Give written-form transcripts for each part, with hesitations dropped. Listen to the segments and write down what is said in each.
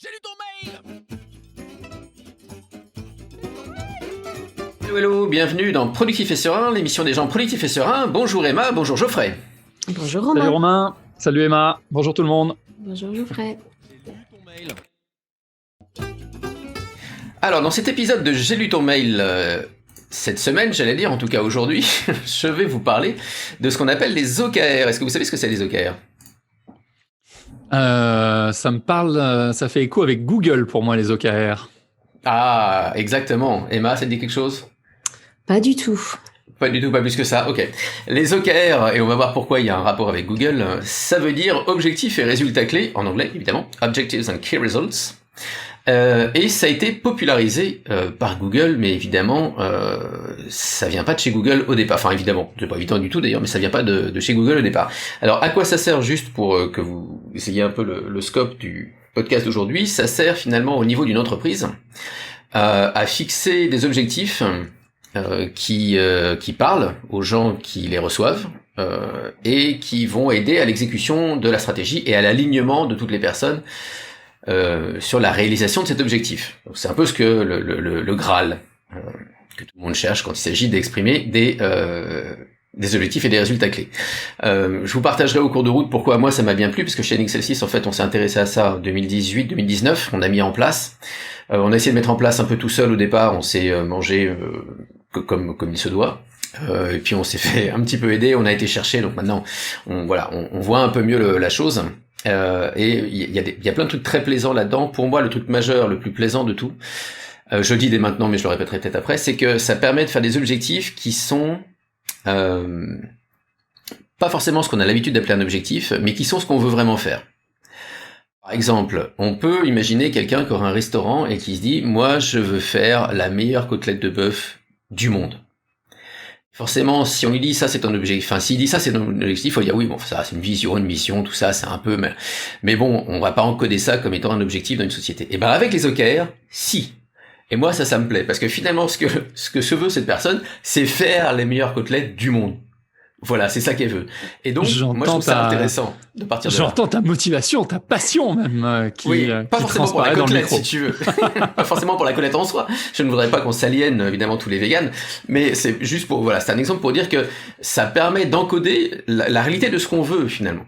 J'ai lu ton mail. Hello, bienvenue dans Productif et Serein, l'émission des gens productifs et sereins. Bonjour Emma, bonjour Geoffrey. Bonjour Romain. Salut Romain, salut Emma, bonjour tout le monde. Bonjour Geoffrey. J'ai lu ton mail. Alors, dans cet épisode de J'ai lu ton mail, cette semaine, j'allais dire, en tout cas aujourd'hui, je vais vous parler de ce qu'on appelle les OKR. Est-ce que vous savez ce que c'est les OKR ? Ça me parle, ça fait écho avec Google pour moi les OKR. Ah, exactement. Emma, ça te dit quelque chose ? Pas du tout. Pas du tout, pas plus que ça. Ok. Les OKR, et on va voir pourquoi il y a un rapport avec Google, ça veut dire objectifs et résultats clés, en anglais évidemment, Objectives and Key Results. Et ça a été popularisé par Google, mais évidemment, ça vient pas de chez Google au départ. Enfin, évidemment, c'est pas évident du tout d'ailleurs, mais ça vient pas de chez Google au départ. Alors, à quoi ça sert, juste pour que vous ayez un peu le scope du podcast d'aujourd'hui? Ça sert finalement au niveau d'une entreprise à fixer des objectifs qui parlent aux gens qui les reçoivent et qui vont aider à l'exécution de la stratégie et à l'alignement de toutes les personnes sur la réalisation de cet objectif. Donc, c'est un peu ce que le Graal que tout le monde cherche quand il s'agit d'exprimer des objectifs et des résultats clés. Je vous partagerai au cours de route pourquoi moi ça m'a bien plu, parce que chez NXL6 en fait on s'est intéressé à ça en 2018-2019, on a mis en place, on a essayé de mettre en place un peu tout seul au départ, on s'est mangé comme il se doit. Et puis on s'est fait un petit peu aider, on a été chercher, donc maintenant on voit un peu mieux la chose. Et il y a plein de trucs très plaisants là-dedans. Pour moi, le truc majeur, le plus plaisant de tout, je le dis dès maintenant, mais je le répéterai peut-être après, c'est que ça permet de faire des objectifs qui sont pas forcément ce qu'on a l'habitude d'appeler un objectif, mais qui sont ce qu'on veut vraiment faire. Par exemple, on peut imaginer quelqu'un qui aura un restaurant et qui se dit « Moi, je veux faire la meilleure côtelette de bœuf du monde ». Forcément, si on lui dit ça, c'est un objectif. Enfin, s'il dit ça, c'est un objectif, il faut dire oui, bon, ça, c'est une vision, une mission, tout ça, c'est un peu. Mais bon, on va pas encoder ça comme étant un objectif dans une société. Et ben avec les OKR, si. Et moi, ça me plaît parce que finalement, ce que se veut cette personne, c'est faire les meilleures côtelettes du monde. Voilà, c'est ça qu'elle veut. Et donc, moi, je trouve ça intéressant de partir de là. J'entends ta motivation, ta passion même, qui pas forcément pour la transparaît dans le côtelette, micro. si tu veux. Pas forcément pour la côtelette en soi. Je ne voudrais pas qu'on s'aliène, évidemment, tous les véganes. Mais c'est juste c'est un exemple pour dire que ça permet d'encoder la réalité de ce qu'on veut, finalement.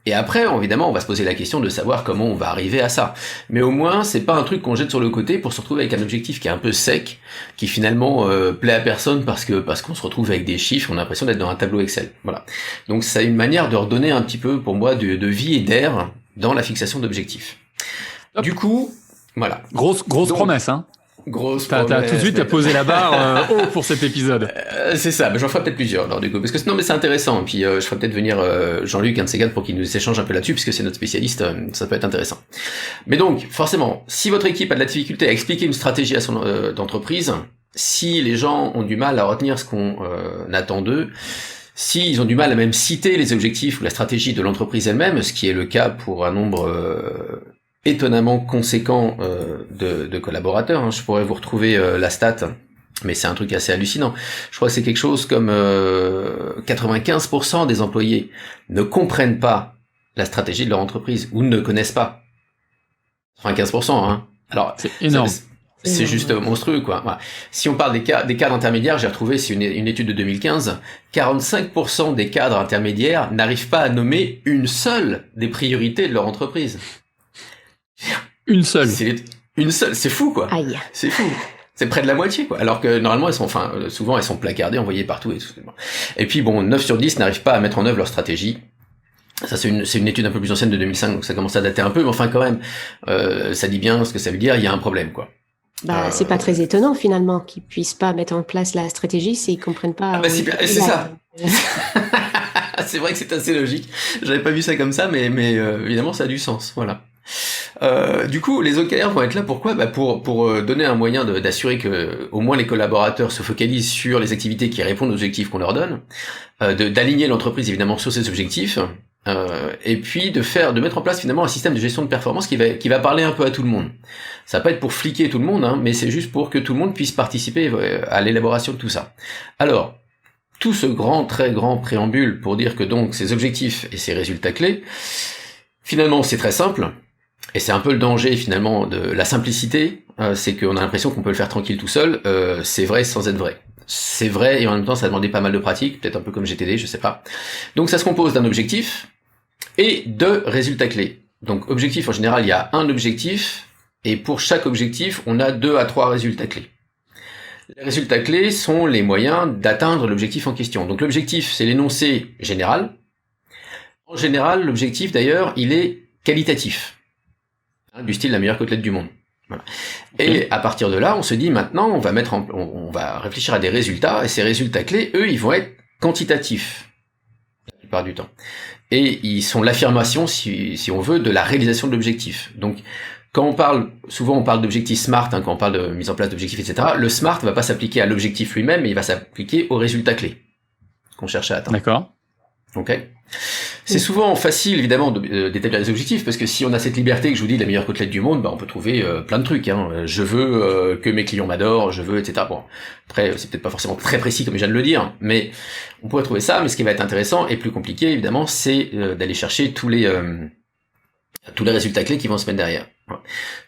Et après, évidemment, on va se poser la question de savoir comment on va arriver à ça. Mais au moins, c'est pas un truc qu'on jette sur le côté pour se retrouver avec un objectif qui est un peu sec, qui finalement plaît à personne parce qu'on se retrouve avec des chiffres, on a l'impression d'être dans un tableau Excel. Voilà. Donc, c'est une manière de redonner un petit peu, pour moi, de vie et d'air dans la fixation d'objectifs. Hop. Du coup, voilà. Grosse promesse, hein. Grosse T'as tout de suite, t'as posé la barre haut pour cet épisode. C'est ça, mais j'en ferai peut-être plusieurs, alors du coup, parce que non, mais c'est intéressant. Et puis je ferai peut-être venir Jean-Luc, un de ces gars, pour qu'il nous échange un peu là-dessus, puisque c'est notre spécialiste, ça peut être intéressant. Mais donc, forcément, si votre équipe a de la difficulté à expliquer une stratégie à son d'entreprise, si les gens ont du mal à retenir ce qu'on attend d'eux, s'ils ont du mal à même citer les objectifs ou la stratégie de l'entreprise elle-même, ce qui est le cas pour un nombre étonnamment conséquent de collaborateurs, hein. Je pourrais vous retrouver la stat, mais c'est un truc assez hallucinant. Je crois que c'est quelque chose comme 95% des employés ne comprennent pas la stratégie de leur entreprise ou ne connaissent pas. Enfin 15%, hein. Alors c'est énorme. C'est juste monstrueux, quoi. Voilà. Si on parle des cadres intermédiaires, j'ai retrouvé, c'est une étude de 2015, 45% des cadres intermédiaires n'arrivent pas à nommer une seule des priorités de leur entreprise. Une seule. Une seule, c'est fou, quoi. Aïe. C'est fou. C'est près de la moitié, quoi. Alors que normalement, souvent elles sont placardées, envoyées partout et tout. Et puis bon, 9 sur 10 n'arrivent pas à mettre en œuvre leur stratégie. Ça, c'est une étude un peu plus ancienne de 2005, donc ça commence à dater un peu, mais enfin quand même, ça dit bien ce que ça veut dire, il y a un problème, quoi. C'est pas très étonnant finalement qu'ils puissent pas mettre en place la stratégie s'ils comprennent pas. C'est ça. C'est vrai que c'est assez logique. J'avais pas vu ça comme ça, mais évidemment ça a du sens. Voilà. Du coup, les OKR vont être là pourquoi ? Pour donner un moyen d'assurer que au moins les collaborateurs se focalisent sur les activités qui répondent aux objectifs qu'on leur donne, d'aligner l'entreprise évidemment sur ces objectifs, et puis de mettre en place finalement un système de gestion de performance qui va parler un peu à tout le monde. Ça va pas être pour fliquer tout le monde, hein, mais c'est juste pour que tout le monde puisse participer à l'élaboration de tout ça. Alors, tout ce très grand préambule pour dire que donc ces objectifs et ces résultats clés, finalement c'est très simple. Et c'est un peu le danger finalement de la simplicité, c'est qu'on a l'impression qu'on peut le faire tranquille tout seul. C'est vrai sans être vrai. C'est vrai et en même temps ça demandait pas mal de pratique, peut-être un peu comme GTD, je sais pas. Donc ça se compose d'un objectif et de résultats clés. Donc objectif en général, il y a un objectif et pour chaque objectif, on a 2 à 3 résultats clés. Les résultats clés sont les moyens d'atteindre l'objectif en question. Donc l'objectif, c'est l'énoncé général. En général, l'objectif d'ailleurs, il est qualitatif. Du style la meilleure côtelette du monde. Voilà. Et à partir de là, on se dit maintenant, on va réfléchir à des résultats, et ces résultats clés, eux, ils vont être quantitatifs, la plupart du temps. Et ils sont l'affirmation, si on veut, de la réalisation de l'objectif. Donc, souvent on parle d'objectifs SMART, quand on parle de mise en place d'objectifs, etc. Le SMART va pas s'appliquer à l'objectif lui-même, mais il va s'appliquer aux résultats clés qu'on cherche à atteindre. D'accord. Ok. C'est souvent facile, évidemment, d'établir des objectifs, parce que si on a cette liberté que je vous dis, la meilleure côtelette du monde, on peut trouver plein de trucs. Je veux que mes clients m'adorent, je veux, etc. Bon, après, c'est peut-être pas forcément très précis, comme je viens de le dire, mais on pourrait trouver ça. Mais ce qui va être intéressant et plus compliqué, évidemment, c'est d'aller chercher tous les résultats clés qui vont se mettre derrière.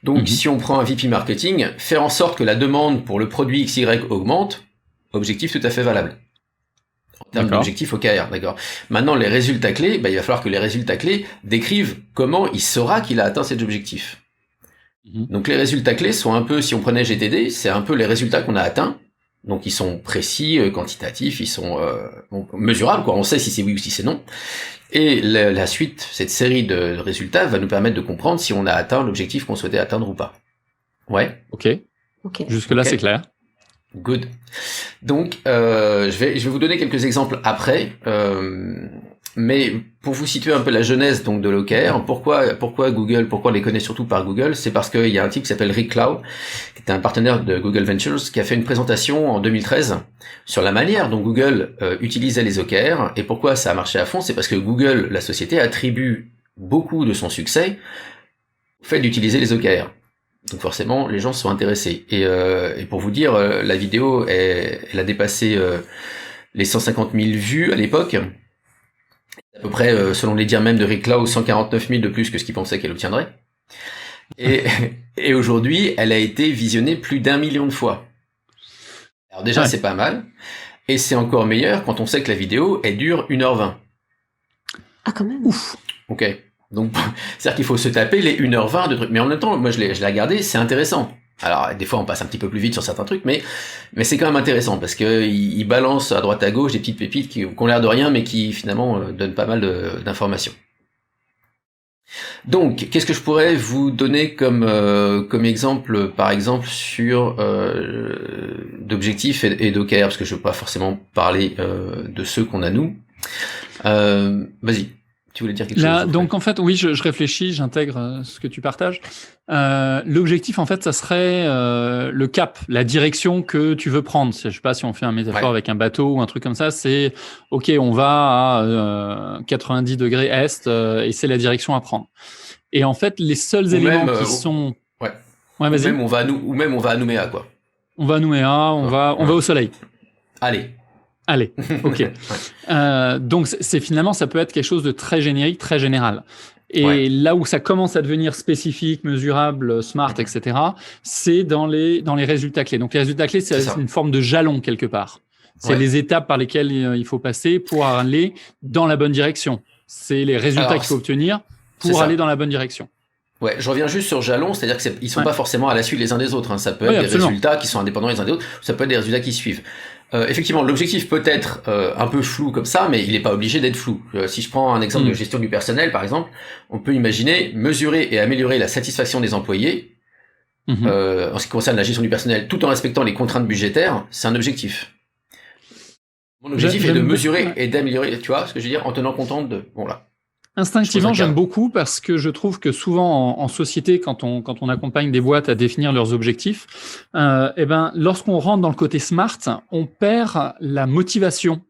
Donc, si on prend un VP marketing, faire en sorte que la demande pour le produit XY augmente, objectif tout à fait valable. En termes d'objectifs OKR, d'accord. Maintenant, les résultats clés, il va falloir que les résultats clés décrivent comment il saura qu'il a atteint cet objectif. Donc les résultats clés sont un peu, si on prenait GTD, c'est un peu les résultats qu'on a atteints. Donc ils sont précis, quantitatifs, ils sont mesurables, quoi. On sait si c'est oui ou si c'est non. Et la suite, cette série de résultats va nous permettre de comprendre si on a atteint l'objectif qu'on souhaitait atteindre ou pas. Ouais. Ok. Jusque-là, c'est clair. Good. Donc, je vais vous donner quelques exemples après, mais pour vous situer un peu la genèse donc de l'OKR, pourquoi Google, pourquoi on les connaît surtout par Google, c'est parce qu'il y a un type qui s'appelle Rick Clow, qui était un partenaire de Google Ventures, qui a fait une présentation en 2013 sur la manière dont Google utilisait les OKR et pourquoi ça a marché à fond. C'est parce que Google, la société, attribue beaucoup de son succès au fait d'utiliser les OKR. Donc forcément, les gens sont intéressés. Et pour vous dire, la vidéo, elle a dépassé les 150 000 vues à l'époque. À peu près, selon les dires même de Rick Clow, 149 000 de plus que ce qu'il pensait qu'elle obtiendrait. Et aujourd'hui, elle a été visionnée plus d'1 million de fois. Alors déjà, c'est pas mal. Et c'est encore meilleur quand on sait que la vidéo, elle dure 1h20. Ah, quand même. Ouf. Ok. Donc, c'est-à-dire qu'il faut se taper les 1h20 de trucs. Mais en même temps, moi, je l'ai regardé, c'est intéressant. Alors, des fois, on passe un petit peu plus vite sur certains trucs, mais c'est quand même intéressant parce que il balance à droite à gauche des petites pépites qui ont l'air de rien, mais qui, finalement, donnent pas mal d'informations. Donc, qu'est-ce que je pourrais vous donner comme exemple, par exemple, sur d'objectifs et d'OKR, parce que je veux pas forcément parler de ceux qu'on a nous. Vas-y. Tu voulais dire quelque chose? Donc en fait, oui, je réfléchis, j'intègre ce que tu partages. L'objectif, en fait, ça serait le cap, la direction que tu veux prendre. Je sais pas si on fait un métaphore avec un bateau ou un truc comme ça. C'est OK, on va à 90 degrés est et c'est la direction à prendre. Et en fait, les seuls éléments qui sont... Ouais, vas-y. Ou même on va à Nouméa, quoi. On va à Nouméa, on va au soleil. Allez, ok. Donc c'est finalement, ça peut être quelque chose de très générique, très général. Et là où ça commence à devenir spécifique, mesurable, smart, etc., c'est dans les résultats clés. Donc les résultats clés, c'est une forme de jalon quelque part. C'est les étapes par lesquelles il faut passer pour aller dans la bonne direction. C'est les résultats qu'il faut obtenir pour aller dans la bonne direction. Ouais, je reviens juste sur jalon, c'est-à-dire qu'ils sont pas forcément à la suite les uns des autres. Ça peut être des résultats qui sont indépendants les uns des autres, ça peut être des résultats qui suivent. Effectivement, l'objectif peut être un peu flou comme ça, mais il n'est pas obligé d'être flou. Si je prends un exemple de gestion du personnel, par exemple, on peut imaginer mesurer et améliorer la satisfaction des employés en ce qui concerne la gestion du personnel, tout en respectant les contraintes budgétaires. C'est un objectif. Mon objectif est de mesurer et d'améliorer, tu vois ce que je veux dire, en tenant compte de... Bon là. Instinctivement, j'aime beaucoup parce que je trouve que souvent en société, quand on accompagne des boîtes à définir leurs objectifs, lorsqu'on rentre dans le côté smart, on perd la motivation.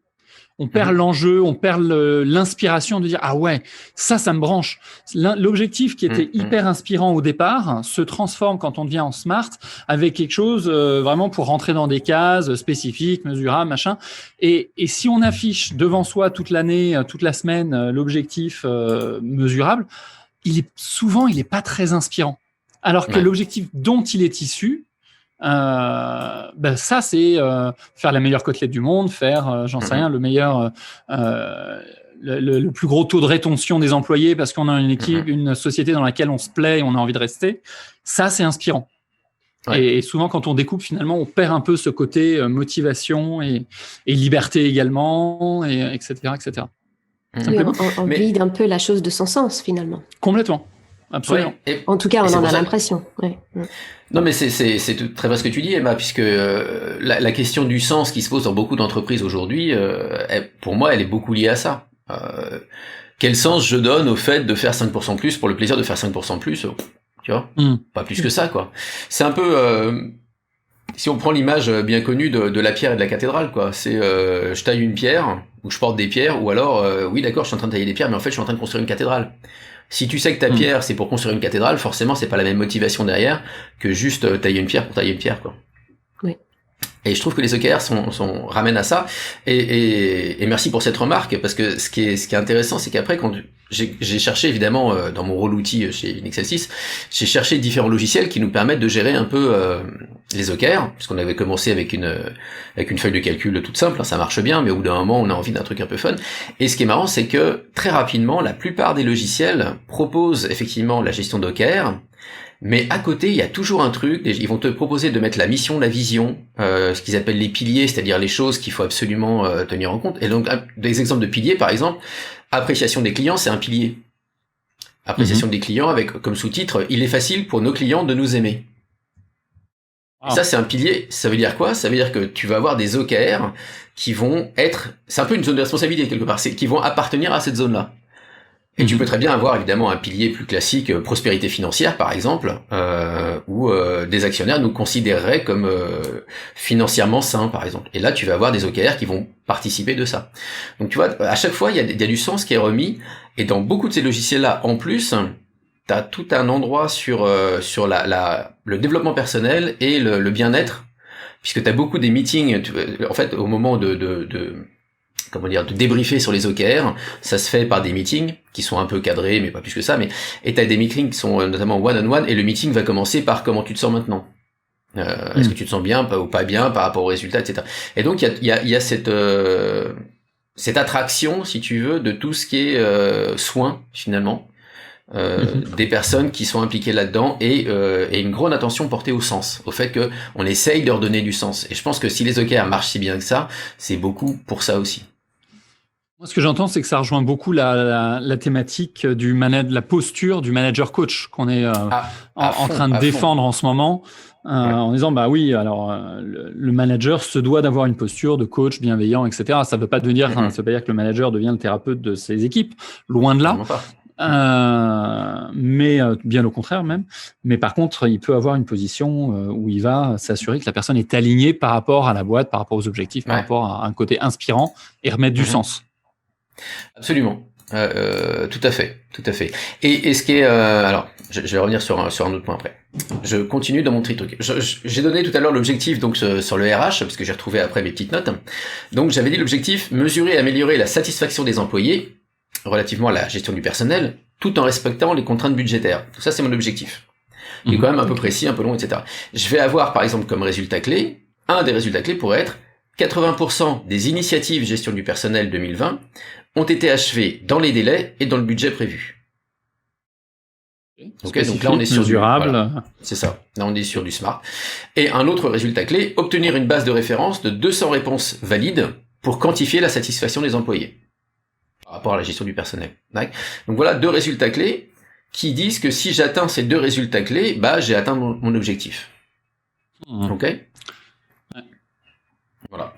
On perd l'enjeu, on perd l'inspiration de dire « Ah ouais, ça me branche ». L'objectif qui était hyper inspirant au départ se transforme quand on devient en smart avec quelque chose vraiment pour rentrer dans des cases spécifiques, mesurables, machin. Et si on affiche devant soi toute l'année, toute la semaine, l'objectif mesurable, souvent, il est pas très inspirant. Alors que l'objectif dont il est issu, ça c'est faire la meilleure côtelette du monde, faire, j'en sais rien, le meilleur, le plus gros taux de rétention des employés parce qu'on a une équipe, une société dans laquelle on se plaît et on a envie de rester. Ça, c'est inspirant. Ouais. Et souvent, quand on découpe, finalement, on perd un peu ce côté motivation et liberté également, etc., etc. On vide un peu la chose de son sens, finalement. Complètement. Absolument. Ouais. En tout cas, on en a l'impression. Ouais. Non, mais c'est très vrai ce que tu dis, Emma, puisque la question du sens qui se pose dans beaucoup d'entreprises aujourd'hui, pour moi, elle est beaucoup liée à ça. Quel sens je donne au fait de faire 5% plus pour le plaisir de faire 5% plus, tu vois, pas plus que ça, quoi. C'est un peu, si on prend l'image bien connue de la pierre et de la cathédrale, quoi. C'est, je taille une pierre, ou je porte des pierres, ou alors, oui, d'accord, je suis en train de tailler des pierres, mais en fait, je suis en train de construire une cathédrale. Si tu sais que ta pierre, c'est pour construire une cathédrale, forcément, c'est pas la même motivation derrière que juste tailler une pierre pour tailler une pierre, quoi. Oui. Et je trouve que les OKR ramènent à ça. Et merci pour cette remarque, parce que ce qui est intéressant, c'est qu'après, quand j'ai cherché, évidemment, dans mon rôle outil chez Unix L6, j'ai cherché différents logiciels qui nous permettent de gérer un peu les OKR, puisqu'on avait commencé avec une feuille de calcul toute simple, hein, ça marche bien, mais au bout d'un moment, on a envie d'un truc un peu fun. Et ce qui est marrant, c'est que très rapidement, la plupart des logiciels proposent effectivement la gestion d'OKR, mais à côté, il y a toujours un truc, ils vont te proposer de mettre la mission, la vision, ce qu'ils appellent les piliers, c'est-à-dire les choses qu'il faut absolument tenir en compte. Et donc, des exemples de piliers, par exemple, appréciation des clients, c'est un pilier. Appréciation des clients avec comme sous-titre, il est facile pour nos clients de nous aimer. Et ça, c'est un pilier. Ça veut dire quoi? Ça veut dire que tu vas avoir des OKR qui vont être, c'est un peu une zone de responsabilité quelque part, qui vont appartenir à cette zone-là. Et tu peux très bien avoir évidemment un pilier plus classique, prospérité financière par exemple, où des actionnaires nous considéreraient comme financièrement sains par exemple. Et là tu vas avoir des OKR qui vont participer de ça. Donc tu vois, à chaque fois il y a du sens qui est remis, et dans beaucoup de ces logiciels-là en plus, tu as tout un endroit sur le développement personnel et le bien-être, puisque tu as beaucoup des meetings, en fait au moment de débriefer sur les OKR, ça se fait par des meetings qui sont un peu cadrés, mais pas plus que ça, et t'as des meetings qui sont notamment one-on-one, et le meeting va commencer par comment tu te sens maintenant. Est-ce que tu te sens bien ou pas bien par rapport aux résultats, etc. Et donc, il y a cette attraction, si tu veux, de tout ce qui est soin, finalement, des personnes qui sont impliquées là-dedans, et une grande attention portée au sens, au fait que on essaye de leur donner du sens. Et je pense que si les OKR marchent si bien que ça, c'est beaucoup pour ça aussi. Moi, ce que j'entends, c'est que ça rejoint beaucoup la thématique de la posture du manager coach qu'on est en train de défendre en ce moment, en disant bah oui, alors le manager se doit d'avoir une posture de coach bienveillant, etc. Ça veut pas dire, ça veut pas dire que le manager devient le thérapeute de ses équipes, loin de là. Mais bien au contraire même. Mais par contre, il peut avoir une position où il va s'assurer que la personne est alignée par rapport à la boîte, par rapport aux objectifs, par rapport à un côté inspirant, et remettre du sens. Absolument. Tout à fait. Et ce qui est, alors, je vais revenir sur un autre point après. Je continue dans mon truc. J'ai donné tout à l'heure l'objectif donc sur le RH, parce que j'ai retrouvé après mes petites notes. Donc j'avais dit l'objectif: mesurer et améliorer la satisfaction des employés relativement à la gestion du personnel, tout en respectant les contraintes budgétaires. Tout ça, c'est mon objectif. Il est quand même un peu précis, un peu long, etc. Je vais avoir, par exemple, comme résultat clé, un des résultats clés pourrait être 80% des initiatives gestion du personnel 2020 ont été achevées dans les délais et dans le budget prévu. Ok, donc là on est sur durable. Voilà, c'est ça. Là on est sur du smart. Et un autre résultat clé: obtenir une base de référence de 200 réponses valides pour quantifier la satisfaction des employés par rapport à la gestion du personnel. Donc voilà deux résultats clés qui disent que si j'atteins ces deux résultats clés, bah j'ai atteint mon objectif. Ok. Voilà.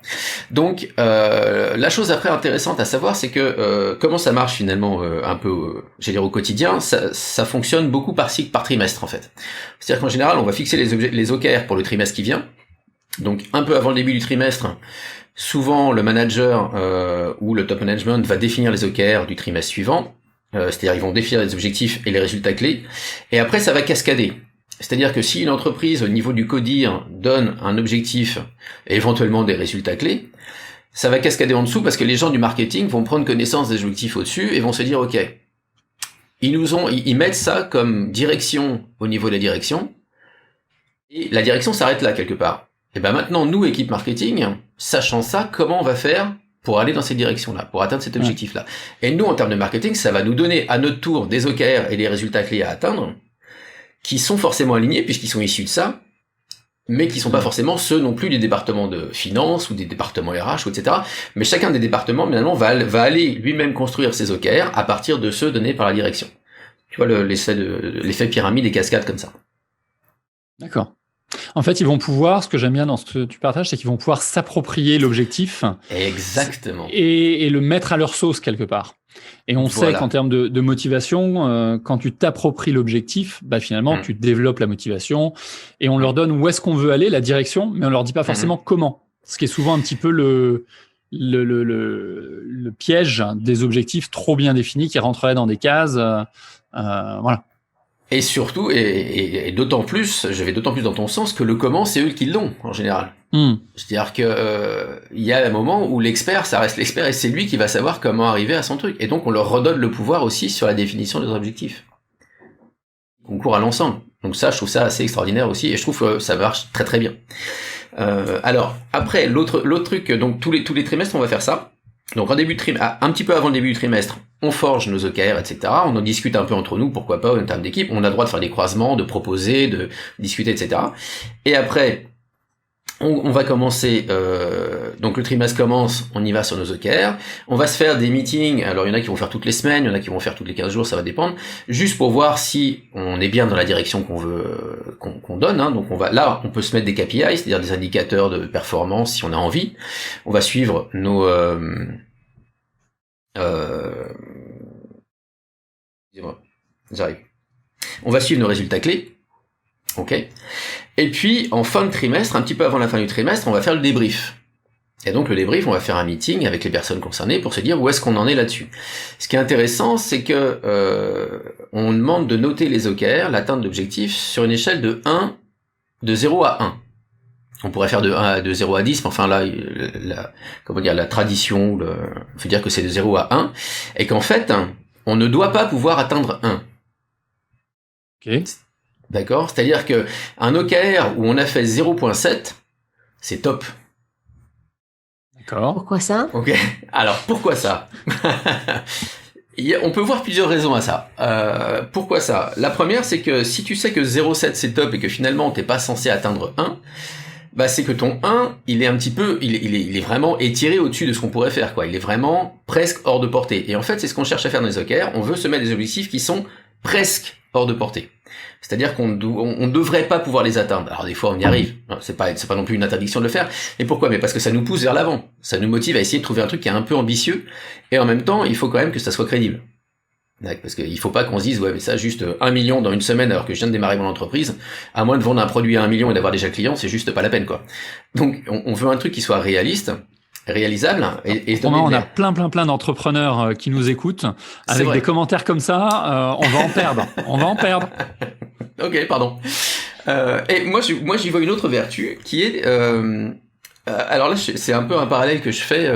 Donc la chose après intéressante à savoir, c'est que comment ça marche finalement un peu, j'allais dire au quotidien, ça fonctionne beaucoup par cycle, par trimestre en fait. C'est-à-dire qu'en général, on va fixer les OKR pour le trimestre qui vient. Donc un peu avant le début du trimestre, souvent le manager ou le top management va définir les OKR du trimestre suivant. C'est-à-dire ils vont définir les objectifs et les résultats clés. Et après ça va cascader. C'est-à-dire que si une entreprise, au niveau du CODIR, donne un objectif et éventuellement des résultats clés, ça va cascader en dessous parce que les gens du marketing vont prendre connaissance des objectifs au-dessus et vont se dire « Ok, ils mettent ça comme direction au niveau de la direction, et la direction s'arrête là quelque part. Et ben maintenant, nous, équipe marketing, sachant ça, comment on va faire pour aller dans cette direction-là, pour atteindre cet objectif-là. Et nous, en termes de marketing, ça va nous donner à notre tour des OKR et des résultats clés à atteindre, qui sont forcément alignés, puisqu'ils sont issus de ça, mais qui sont pas forcément ceux non plus des départements de finance ou des départements RH, ou etc. Mais chacun des départements, finalement, va aller lui-même construire ses OKR à partir de ceux donnés par la direction. Tu vois l'effet pyramide et cascade comme ça. D'accord. En fait, ils vont pouvoir, ce que j'aime bien dans ce que tu partages, c'est qu'ils vont pouvoir s'approprier l'objectif. Exactement. Et le mettre à leur sauce quelque part. Et on sait qu'en termes de motivation, quand tu t'appropries l'objectif, bah finalement, tu développes la motivation et on leur donne où est-ce qu'on veut aller, la direction, mais on leur dit pas forcément comment. Ce qui est souvent un petit peu le piège des objectifs trop bien définis qui rentreraient dans des cases. Voilà. Et surtout, et d'autant plus, je vais d'autant plus dans ton sens que le comment, c'est eux qui l'ont, en général. C'est-à-dire que il y a un moment où l'expert, ça reste l'expert et c'est lui qui va savoir comment arriver à son truc. Et donc, on leur redonne le pouvoir aussi sur la définition des objectifs. On court à l'ensemble. Donc ça, je trouve ça assez extraordinaire aussi et je trouve que ça marche très très bien. Alors, après, l'autre truc, donc tous les trimestres, on va faire ça. Donc en début de trimestre, un petit peu avant le début du trimestre, on forge nos OKR, etc. On en discute un peu entre nous, pourquoi pas, en termes d'équipe. On a le droit de faire des croisements, de proposer, de discuter, etc. Et après, on va commencer, donc le trimestre commence, on y va sur nos OKR. On va se faire des meetings, alors il y en a qui vont faire toutes les semaines, il y en a qui vont faire toutes les 15 jours, ça va dépendre, juste pour voir si on est bien dans la direction qu'on veut, qu'on donne, hein. Donc on peut se mettre des KPI, c'est-à-dire des indicateurs de performance si on a envie. On va suivre nos, j'arrive. On va suivre nos résultats clés. Ok. Et puis, en fin de trimestre, un petit peu avant la fin du trimestre, on va faire le débrief. Et donc, le débrief, on va faire un meeting avec les personnes concernées pour se dire où est-ce qu'on en est là-dessus. Ce qui est intéressant, c'est que on demande de noter les OKR, l'atteinte d'objectifs, sur une échelle de 0 à 1. On pourrait faire de 0 à 10, mais enfin là, la tradition, faut dire que c'est de 0 à 1, et qu'en fait, on ne doit pas pouvoir atteindre 1. Ok. D'accord? C'est-à-dire que un OKR où on a fait 0.7, c'est top. D'accord. Pourquoi ça? Ok. Alors, pourquoi ça? On peut voir plusieurs raisons à ça. Pourquoi ça? La première, c'est que si tu sais que 0.7 c'est top et que finalement t'es pas censé atteindre 1, bah c'est que ton 1, il est un petit peu, il est vraiment étiré au-dessus de ce qu'on pourrait faire, quoi. Il est vraiment presque hors de portée. Et en fait, c'est ce qu'on cherche à faire dans les OKR. On veut se mettre des objectifs qui sont presque hors de portée. C'est-à-dire qu'on devrait pas pouvoir les atteindre. Alors des fois on y arrive. C'est pas non plus une interdiction de le faire. Et pourquoi? Mais parce que ça nous pousse vers l'avant. Ça nous motive à essayer de trouver un truc qui est un peu ambitieux. Et en même temps, il faut quand même que ça soit crédible. Parce qu'il faut pas qu'on se dise, ouais, mais ça, juste 1 million dans une semaine alors que je viens de démarrer mon entreprise, à moins de vendre un produit à 1 million et d'avoir déjà client, c'est juste pas la peine, quoi. Donc, on veut un truc qui soit réaliste, réalisable, et on a plein d'entrepreneurs qui nous écoutent, avec des commentaires comme ça, on va en perdre. On va en perdre. Ok, pardon. Et moi, j'y vois une autre vertu qui est, alors là, c'est un peu un parallèle que je fais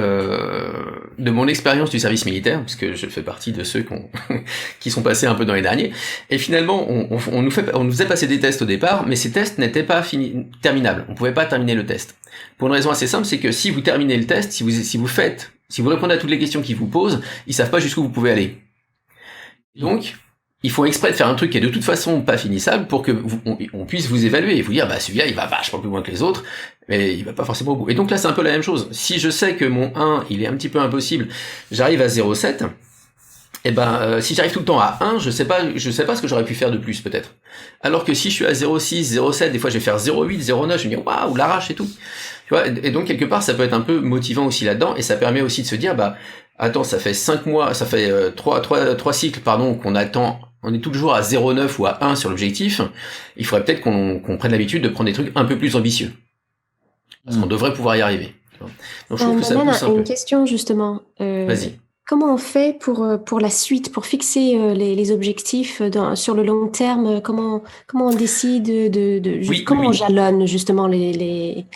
de mon expérience du service militaire, puisque je fais partie de ceux qui sont passés un peu dans les derniers. Et finalement, on nous faisait passer des tests au départ, mais ces tests n'étaient pas terminables. On pouvait pas terminer le test. Pour une raison assez simple, c'est que si vous terminez le test, si vous répondez à toutes les questions qu'ils vous posent, ils savent pas jusqu'où vous pouvez aller. Donc, ils font exprès de faire un truc qui est de toute façon pas finissable pour que on puisse vous évaluer et vous dire, bah, celui-là, il va vachement plus loin que les autres, mais il va pas forcément au bout. Et donc là, c'est un peu la même chose. Si je sais que mon 1, il est un petit peu impossible, j'arrive à 0,7, et ben, si j'arrive tout le temps à 1, je sais pas ce que j'aurais pu faire de plus, peut-être. Alors que si je suis à 0,6, 0,7, des fois, je vais faire 0,8, 0,9, je me dis, waouh, l'arrache et tout. Tu vois, et donc, quelque part, ça peut être un peu motivant aussi là-dedans, et ça permet aussi de se dire, bah, attends, ça fait 5 mois, ça fait 3 cycles, pardon, qu'on attend, on est toujours à 0,9 ou à 1 sur l'objectif. Il faudrait peut-être qu'on prenne l'habitude de prendre des trucs un peu plus ambitieux. Parce qu'on devrait pouvoir y arriver. Donc, je trouve que ça pousse un peu. Une question, justement. Vas-y. Comment on fait pour la suite, pour fixer les objectifs sur le long terme? Comment on décide comment on jalonne, justement, les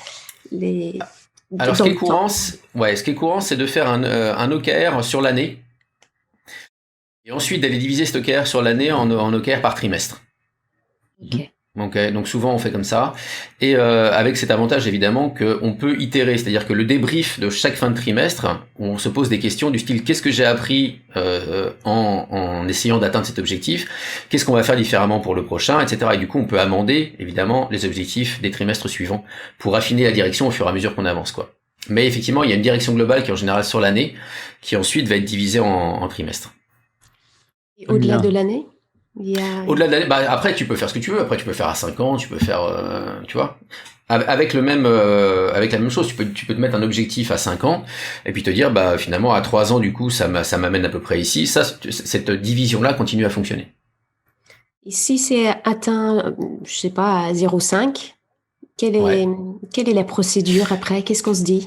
alors, ce qui est courant, c'est de faire un OKR sur l'année. Et ensuite d'aller diviser cet OKR sur l'année en OKR par trimestre. Ok. Donc souvent on fait comme ça, et avec cet avantage évidemment qu'on peut itérer, c'est-à-dire que le débrief de chaque fin de trimestre, on se pose des questions du style qu'est-ce que j'ai appris en essayant d'atteindre cet objectif, qu'est-ce qu'on va faire différemment pour le prochain, etc. Et du coup on peut amender évidemment les objectifs des trimestres suivants pour affiner la direction au fur et à mesure qu'on avance, quoi. Mais effectivement il y a une direction globale qui est en général sur l'année, qui ensuite va être divisée en trimestres. Et au-delà de l'année? Au-delà de l'année, après tu peux faire ce que tu veux, après tu peux faire à 5 ans, tu peux faire, tu vois, avec la même chose, tu peux te mettre un objectif à 5 ans, et puis te dire, finalement à 3 ans du coup ça m'amène à peu près ici, cette division-là continue à fonctionner. Et si c'est atteint, je sais pas, à 0,5, quelle est la procédure après? Qu'est-ce qu'on se dit?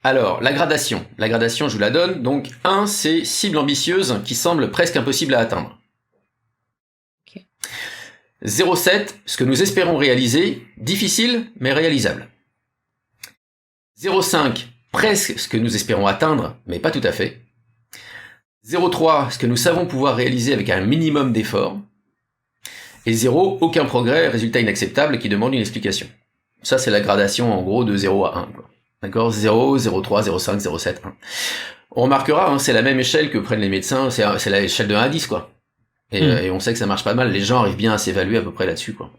Alors, la gradation, je vous la donne, donc 1 c'est cible ambitieuse qui semble presque impossible à atteindre. 0,7, ce que nous espérons réaliser, difficile mais réalisable. 0,5, presque ce que nous espérons atteindre, mais pas tout à fait. 0,3, ce que nous savons pouvoir réaliser avec un minimum d'effort. Et 0, aucun progrès, résultat inacceptable qui demande une explication. Ça, c'est la gradation en gros de 0 à 1. Quoi. D'accord ? 0, 0,3, 0,5, 0,7, 1. On remarquera, c'est la même échelle que prennent les médecins, c'est l'échelle de 1 à 10, quoi. Et on sait que ça marche pas mal, les gens arrivent bien à s'évaluer à peu près là-dessus, quoi.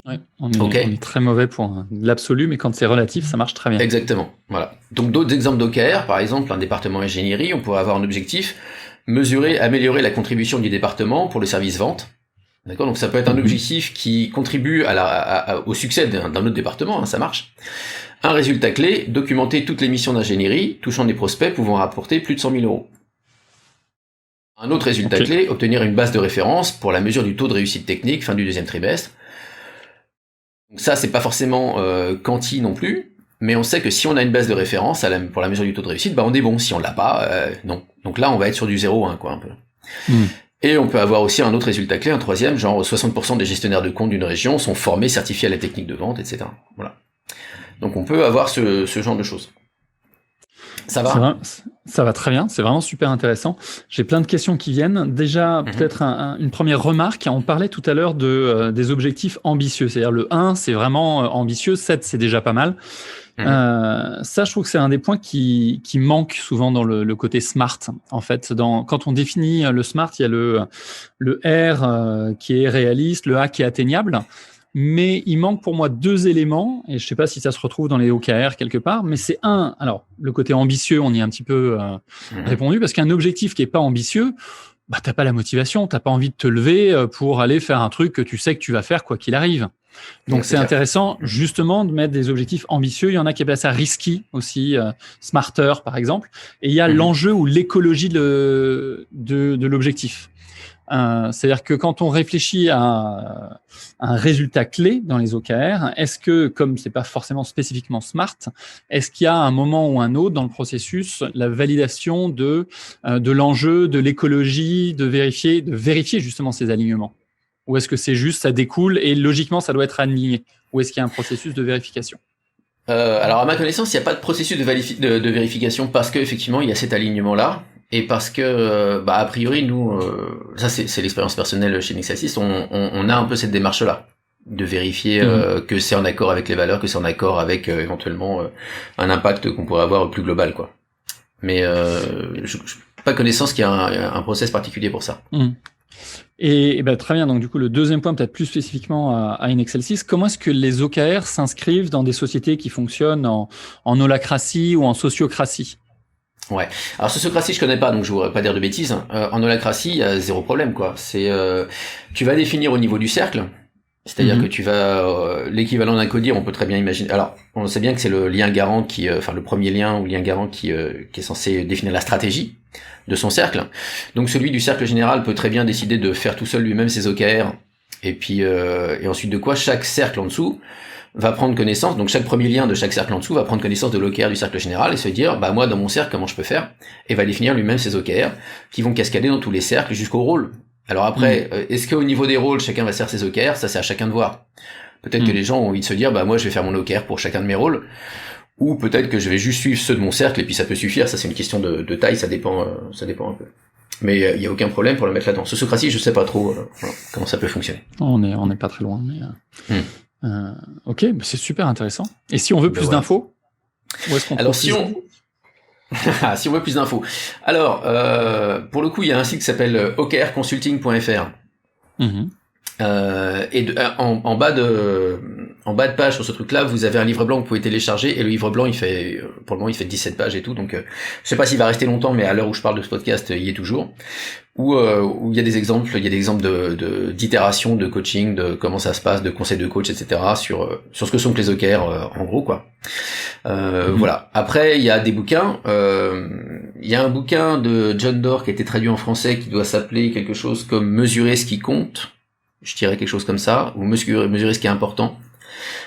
Ouais, on est très mauvais pour l'absolu, mais quand c'est relatif, ça marche très bien. Exactement, voilà. Donc d'autres exemples d'OKR, par exemple, un département ingénierie, on pourrait avoir un objectif, améliorer la contribution du département pour le service vente. D'accord, donc ça peut être un objectif qui contribue au succès d'un autre département, ça marche. Un résultat clé, documenter toutes les missions d'ingénierie touchant des prospects pouvant rapporter plus de 100 000 euros. Un autre résultat clé, obtenir une base de référence pour la mesure du taux de réussite technique fin du 2e trimestre. Donc ça, c'est pas forcément quanti non plus, mais on sait que si on a une base de référence pour la mesure du taux de réussite, on est bon. Si on l'a pas, non. Donc là, on va être sur du 0,1, quoi, un peu. Et on peut avoir aussi un autre résultat clé, un troisième, genre 60% des gestionnaires de compte d'une région sont formés, certifiés à la technique de vente, etc. Voilà. Donc on peut avoir ce genre de choses. Ça va ? Ça va très bien, c'est vraiment super intéressant. J'ai plein de questions qui viennent. Déjà, peut-être une première remarque. On parlait tout à l'heure des objectifs ambitieux. C'est-à-dire le 1, c'est vraiment ambitieux. 7, c'est déjà pas mal. Ça, je trouve que c'est un des points qui manque souvent dans le côté SMART. En fait, quand on définit le SMART, il y a le R qui est réaliste, le A qui est atteignable. Mais il manque pour moi 2 éléments, et je ne sais pas si ça se retrouve dans les OKR quelque part, mais c'est alors le côté ambitieux, on y a un petit peu répondu, parce qu'un objectif qui n'est pas ambitieux, tu n'as pas la motivation, tu n'as pas envie de te lever pour aller faire un truc que tu sais que tu vas faire quoi qu'il arrive. Donc c'est intéressant justement de mettre des objectifs ambitieux. Il y en a qui appellent ça risky aussi, smarter par exemple, et il y a l'enjeu ou l'écologie de l'objectif. C'est-à-dire que quand on réfléchit à un résultat clé dans les OKR, est-ce que, comme c'est pas forcément spécifiquement SMART, est-ce qu'il y a un moment ou un autre dans le processus la validation de l'enjeu, de l'écologie, de vérifier justement ces alignements? Ou est-ce que c'est juste, ça découle et logiquement ça doit être aligné? Ou est-ce qu'il y a un processus de vérification? Alors à ma connaissance, il n'y a pas de processus de vérification parce qu'effectivement il y a cet alignement-là. Et parce que, a priori, nous, ça c'est l'expérience personnelle chez Nexassist, on a un peu cette démarche-là, de vérifier que c'est en accord avec les valeurs, que c'est en accord avec éventuellement un impact qu'on pourrait avoir plus global, quoi. Mais je n'ai pas connaissance qu'il y a un process particulier pour ça. Et très bien, donc du coup, le deuxième point, peut-être plus spécifiquement à Inexcel 6, comment est-ce que les OKR s'inscrivent dans des sociétés qui fonctionnent en holacratie ou en sociocratie? Ouais. Alors sociocratie, je connais pas, donc je voudrais pas dire de bêtises. En holacratie, il y a 0 problème, quoi. C'est tu vas définir au niveau du cercle, c'est-à-dire que tu vas l'équivalent d'un codir, on peut très bien imaginer. Alors, on sait bien que c'est le lien garant le premier lien ou lien garant qui est censé définir la stratégie de son cercle. Donc celui du cercle général peut très bien décider de faire tout seul lui-même ses OKR, et puis et ensuite de quoi chaque cercle en dessous va prendre connaissance, donc chaque premier lien de chaque cercle en dessous va prendre connaissance de l'OKR du cercle général et se dire, moi dans mon cercle comment je peux faire, et va définir lui-même ses OKR qui vont cascader dans tous les cercles jusqu'au rôle. Alors après, est-ce qu'au niveau des rôles chacun va faire ses OKR, ça c'est à chacun de voir. Peut-être que les gens ont envie de se dire, moi je vais faire mon OKR pour chacun de mes rôles, ou peut-être que je vais juste suivre ceux de mon cercle et puis ça peut suffire, ça c'est une question de taille, ça dépend un peu. Mais il n'y a aucun problème pour le mettre là-dedans. Socratie, je sais pas trop voilà, comment ça peut fonctionner. On n'est pas très loin, mais ok, c'est super intéressant. Et si on veut plus d'infos, où est-ce qu'on Alors si on veut plus d'infos. Alors pour le coup, il y a un site qui s'appelle okrconsulting.fr. Et en bas de page sur ce truc-là, vous avez un livre blanc que vous pouvez télécharger, et le livre blanc, pour le moment, il fait 17 pages et tout, donc je sais pas s'il va rester longtemps, mais à l'heure où je parle de ce podcast, il y est toujours. Où il y a des exemples, d'itération, de coaching, de comment ça se passe, de conseils de coach, etc. sur ce que sont que les OKR, en gros, quoi. Voilà. Après, il y a des bouquins. Il y a un bouquin de John Doerr qui a été traduit en français, qui doit s'appeler quelque chose comme Mesurer ce qui compte. Je dirais quelque chose comme ça, ou mesurer ce qui est important.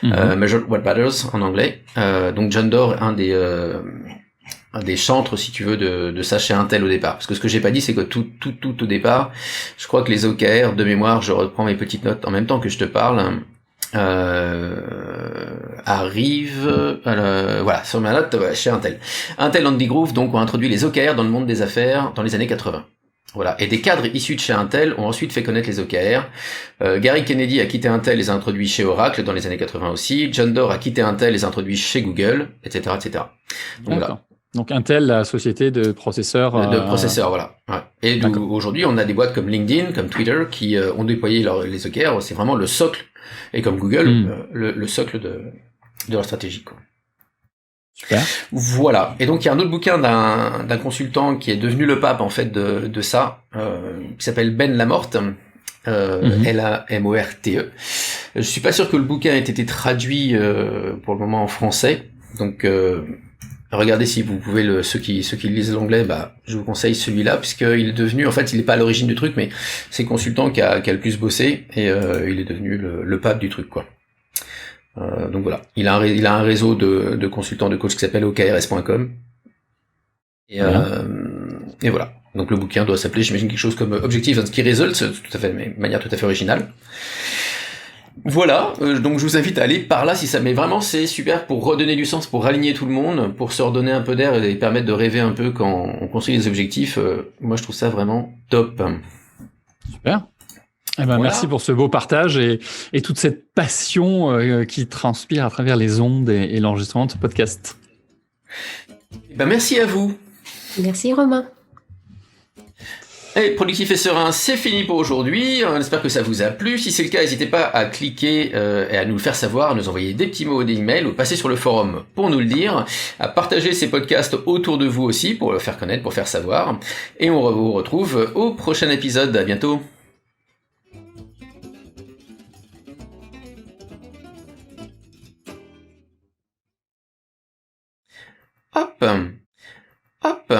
Measure what matters en anglais. Donc John Doerr, un des chantres, si tu veux, de ça chez Intel au départ. Parce que ce que j'ai pas dit, c'est que tout au départ, je crois que les OKR, de mémoire, je reprends mes petites notes en même temps que je te parle, arrivent, voilà, sur ma note, chez Intel. Intel, Andy Grove, donc, ont introduit les OKR dans le monde des affaires dans les années 80. Voilà. Et des cadres issus de chez Intel ont ensuite fait connaître les OKR. Gary Kennedy a quitté Intel, les a introduits chez Oracle dans les années 80 aussi. John Doerr a quitté Intel, les a introduits chez Google, etc., etc. Donc, voilà. Donc Intel, la société de processeurs. De processeurs, voilà. Ouais. Et aujourd'hui, on a des boîtes comme LinkedIn, comme Twitter, qui ont déployé les OKR. C'est vraiment le socle. Et comme Google, le socle de leur stratégie, quoi. Super. Voilà. Et donc il y a un autre bouquin d'un consultant qui est devenu le pape en fait de ça, qui s'appelle Ben Lamorte, Lamorte. Je suis pas sûr que le bouquin ait été traduit pour le moment en français. Donc regardez si vous pouvez ceux qui lisent l'anglais, je vous conseille celui-là, puisqu'il est devenu, en fait, il est pas à l'origine du truc, mais c'est le consultant qui a le plus bossé, et il est devenu le pape du truc, quoi. Donc voilà, il a un réseau de consultants de coach qui s'appelle okrs.com. Et voilà. Donc le bouquin doit s'appeler, j'imagine, quelque chose comme Objective and Key Results, tout à fait, mais de manière tout à fait originale. Voilà, donc je vous invite à aller par là si ça, mais vraiment c'est super pour redonner du sens, pour aligner tout le monde, pour se redonner un peu d'air et permettre de rêver un peu quand on construit des objectifs. Moi je trouve ça vraiment top. Super. Voilà. Merci pour ce beau partage et toute cette passion qui transpire à travers les ondes et l'enregistrement de ce podcast. Merci à vous. Merci Romain. Et Productif et Serein, c'est fini pour aujourd'hui. On espère que ça vous a plu. Si c'est le cas, n'hésitez pas à cliquer et à nous le faire savoir, à nous envoyer des petits mots ou des emails, ou passer sur le forum pour nous le dire, à partager ces podcasts autour de vous aussi, pour le faire connaître, pour faire savoir. Et on vous retrouve au prochain épisode. À bientôt. Hop.